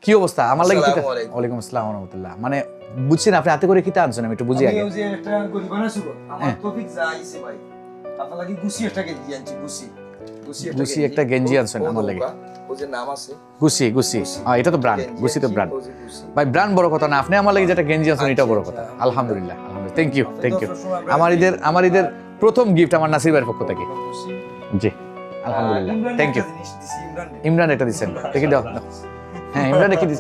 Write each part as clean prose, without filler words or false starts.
কি অবস্থা? আমার লাগি কিতা? আসসালামু আলাইকুম। ওয়ালাইকুম আসসালাম ওয়া রাহমাতুল্লাহ। মানে বুঝছেন আপনি হাতে করে কিতা আনছেন আমি একটু বুঝি আগে। আমি ওই যে একটা গরিবানা ছিল আমার টপিক যা আইছে ভাই আপনার লাগি গুছি একটা গেঞ্জি আনছি গুছি একটা গেঞ্জি আনছেন আমার লাগি। ও যে নাম আছে গুছি এটা তো ব্র্যান্ড, গুছি তো ব্র্যান্ড। ভাই ব্র্যান্ড বড় কথা না, আপনি আমার লাগি যেটা গেঞ্জি আনছেন এটা বড় কথা। আলহামদুলিল্লাহ থ্যাংক ইউ আমার ঈদের প্রথম গিফট আমার নাসির ভাইয়ের পক্ষ থেকে। জি আলহামদুলিল্লাহ থ্যাংক ইউ। ইমরান এটা দিছেন দেখি দাও। হ্যাঁ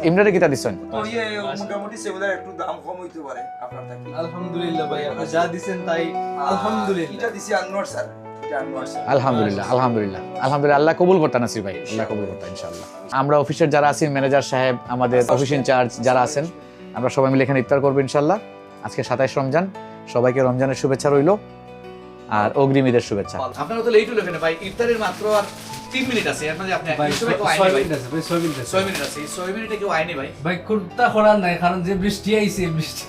ইমরানে কিতা দিছেন? তো ইয়ে মোটামুটি সেগুলার একটু দাম কম হইতে পারে আপনার থেকে। আলহামদুলিল্লাহ ভাই, আপনি যা দিবেন তাই আলহামদুলিল্লাহ। এটা দিছি আনোয়ার স্যার, এটা আনোয়ার স্যার। আলহামদুলিল্লাহ আল্লাহ কবুল করতা নাসির ভাই, আল্লাহ কবুল করতা ইনশাআল্লাহ। আমরা অফিসের যারা আছি, ম্যানেজার সাহেব, আমাদের অফিস ইনচার্জ যারা আছেন, আমরা সবাই মিলে এখানে ইফতার করবো ইনশাআল্লাহ। আজকে 27 রমজান, সবাইকে রমজানের শুভেচ্ছা রইলো আর অগ্রিম ঈদের শুভেচ্ছা। আপনারা তো লেট হলো কেন ভাই? ইফতারের মাত্র আর 3 মিনিট আছে, এর মাঝে আপনি ভাই 6 মিনিট আছে, 6 মিনিটে কেউ আইনি ভাই। ভাই কোনটা করার নাই, কারণ যে বৃষ্টি আইছে বৃষ্টি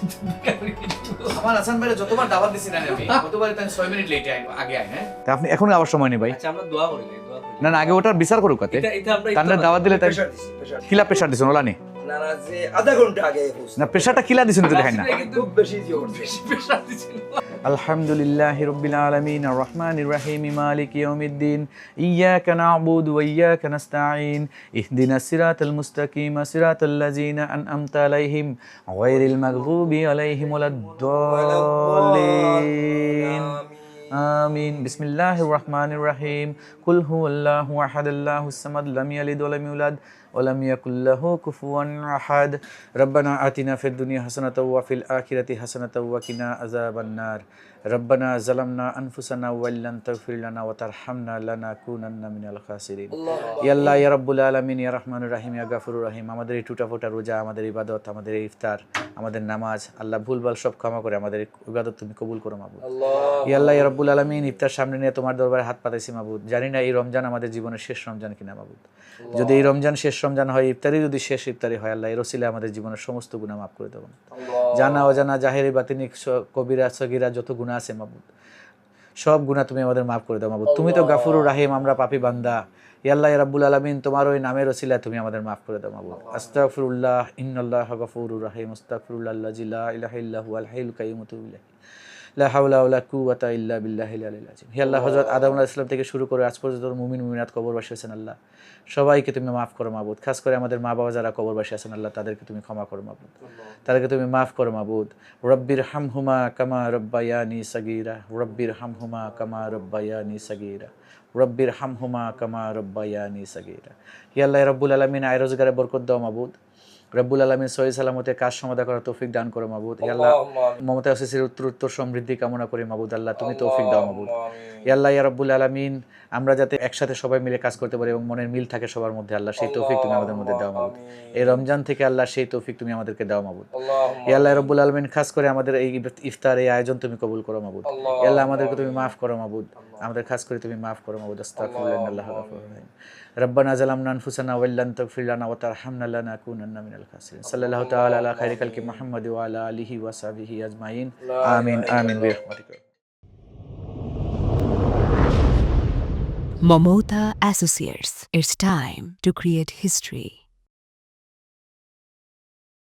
আমার হাসান ভাইরে যতবার দাওয়াত দিছি না আমি, ততবারই তাই 6 মিনিট লেটে আগে আই। হ্যাঁ আপনি এখন আবার সময় নেই ভাই। আচ্ছা আমরা দোয়া করি। না আগে ওটার বিচার করুক কাতে। এটা আমরা তান্ডার দাওয়াত দিলে তাই প্রেসার দিছি, প্রেসার। কিলা প্রেসার দিছেন ওলা নি? না না যে আধা ঘন্টা আগে পৌঁছে। না প্রেসারটা কিলা দিছেন তো দেখাই না। খুব বেশি জোর দিছি। প্রেসার দিছিল। আলহামদুলিল্লাহি রাব্বিল আলামিন আর রহমানির রহিম মালিকি ইয়াউমিদ্দিন ইয়্যাকা না'বুদু ওয়া ইয়্যাকা নাস্তাঈন ইহদিনাস সিরাতাল মুস্তাকিম সিরাতাল লাযিনা আন'আমতা আলাইহিম গায়রিল মাগদুবি আলাইহিম ওয়ালাদ-দাল্লিন আমিন। বিসমিল্লাহির রহমানির রহিম কুল হুয়াল্লাহু আহাদ আল্লাহুস সামাদ লাম ইয়ালিদ ওয়া লাম ইউলাদ ওয়া লাম ইয়াকুল লাহু কুফুয়ান আহাদ। রব্বানা আতিনা ফিদ দুনিয়া হাসানাতাও ওয়া ফিল আখিরাতি হাসানাতাও ওয়া কিনা আযাবান নার। রব্বানা যালামনা আনফুসানা ওয়া ইল্লাম তাগফির লানা ওয়া তারহামনা লানাকুনান্না মিনাল খাসিরিন। ইয়া আল্লাহ ইয়া রাব্বুল আলামিন ইয়া রহমানুর রহিম ইয়া গাফুরুর রহিম। আমাদের এই টুটাফোটা রোজা, আমাদের ইবাদত, আমাদের এই ইফতার, আমাদের নামাজ, আল্লাহ ভুলভাল সব ক্ষমা করে আমাদের ইবাদত তুমি কবুল করো মাবুদ। ইয়া আল্লাহ ইয়া রাব্বুল আলামিন, ইফতার সামনে নিয়ে তোমার দরবারে হাত পাতাইছি মাবুদ। জানি না এই রমজান আমাদের জীবনের শেষ রমজান কিনা মাবুদ। যদি এই রমজান শেষ রমজান হয়, ইফতারি যদি শেষ ইফতারি হয়, আল্লাহ এর ওসিলায় আমাদের জীবনের সমস্ত গুনাহ মাফ করে দেবেন। জানা অজানা জাহেরি বাতিনি কবিরা সগীরা যত গুনাহ আছে মাবুদ, সব গুনাহ তুমি আমাদের মাফ করে দাও মাবুদ। তুমি তো গাফুরুর রাহিম, আমরা পাপী বান্দা। ইয়া আল্লাহ ইয়া রাব্বুল আলামিন, তোমার ওই নামের ওসিলায় তুমি আমাদের মাফ করে দাও মাবুদ। আস্তাগফিরুল্লাহ ইন্নাল্লাহা গাফুরুর রাহিম। আস্তাগফিরুল্লাহ আল্লাযী লা ইলাহা ইল্লা হুয়াল হাইয়ুল কাইয়্যুম ওয়া আতুবু ইলাইহি। লা হাওলা ওয়ালা কুওয়াতা ইল্লা বিল্লাহিল আলিয়্যিল আযীম। হে আল্লাহ, হযরত আদম আলাইহিস সালাম থেকে শুরু করে আজ পর্যন্ত মুমিন মুমিনাত কবরবাসী আছেন আল্লাহ, সবাইকে তুমি মাফ করো মাবুদ। খাস করে আমাদের মা বাবা যারা কবরবাসী আছেন আল্লাহ, তাদেরকে তুমি ক্ষমা করো মাবুদ, তাদেরকে তুমি মাফ করো মাবুদ। রব্বির হামহুমা কামা রব্বায়ানি সাগীরা, রব্বির হামহুমা কামা রব্বায়ানি সাগীরা, রব্বির হামহুমা কামা রব্বায়ানি সাগীরা। হে আল্লাহ রাব্বুল আলামিন, আয় রোজগারে বরকত দাও মাবুদ। রব্বুল আলামিন সহি সালামতে কাজ সমাধা করার তৌফিক দান করো মাবুদ। হে আল্লাহ, মমতা আসিসের উত্তর সমৃদ্ধি কামনা করি মাবুদ। আল্লাহ তুমি তৌফিক দাও মাবুদ। হে আল্লাহ ইয়া রাব্বুল আলামিন, আমরা যাতে একসাথে সবাই মিলে কাজ করতে পারি এবং মনের মিল থাকে সবার মধ্যে, আল্লাহ সেই তৌফিক তুমি আমাদের মধ্যে দাও মাবুদ। এই রমজান থেকে আল্লাহ সেই তৌফিক তুমি আমাদেরকে দাও মাবুদ। হে আল্লাহ রাব্বুল আলামিন, খাস করে আমাদের এই ইফতার এই আয়োজন তুমি কবুল করো মাবুদ। হে আল্লাহ, আমাদেরকে তুমি মাফ করো মাবুদ, আমাদের খাস করে তুমি মাফ করো মাবুদ। আস্তাগফিরুল্লাহ ইন্নাল্লাহা গাফুরুর রহিম। রব্বানা যালামনা আনফুসানা ওয়া ইল্লাম তাগফির লানা ওয়া তারহামনা লানাকুনান্না মিনাল খাসিরিন। সাল্লাল্লাহু তাআলা আলা খাইরি খালকি মুহাম্মাদ ওয়া আলা আলিহি ওয়া সাহবিহি আজমাইন। আমিন আমিন বিরহমাতিকা। Momota Associates. It's time to create history.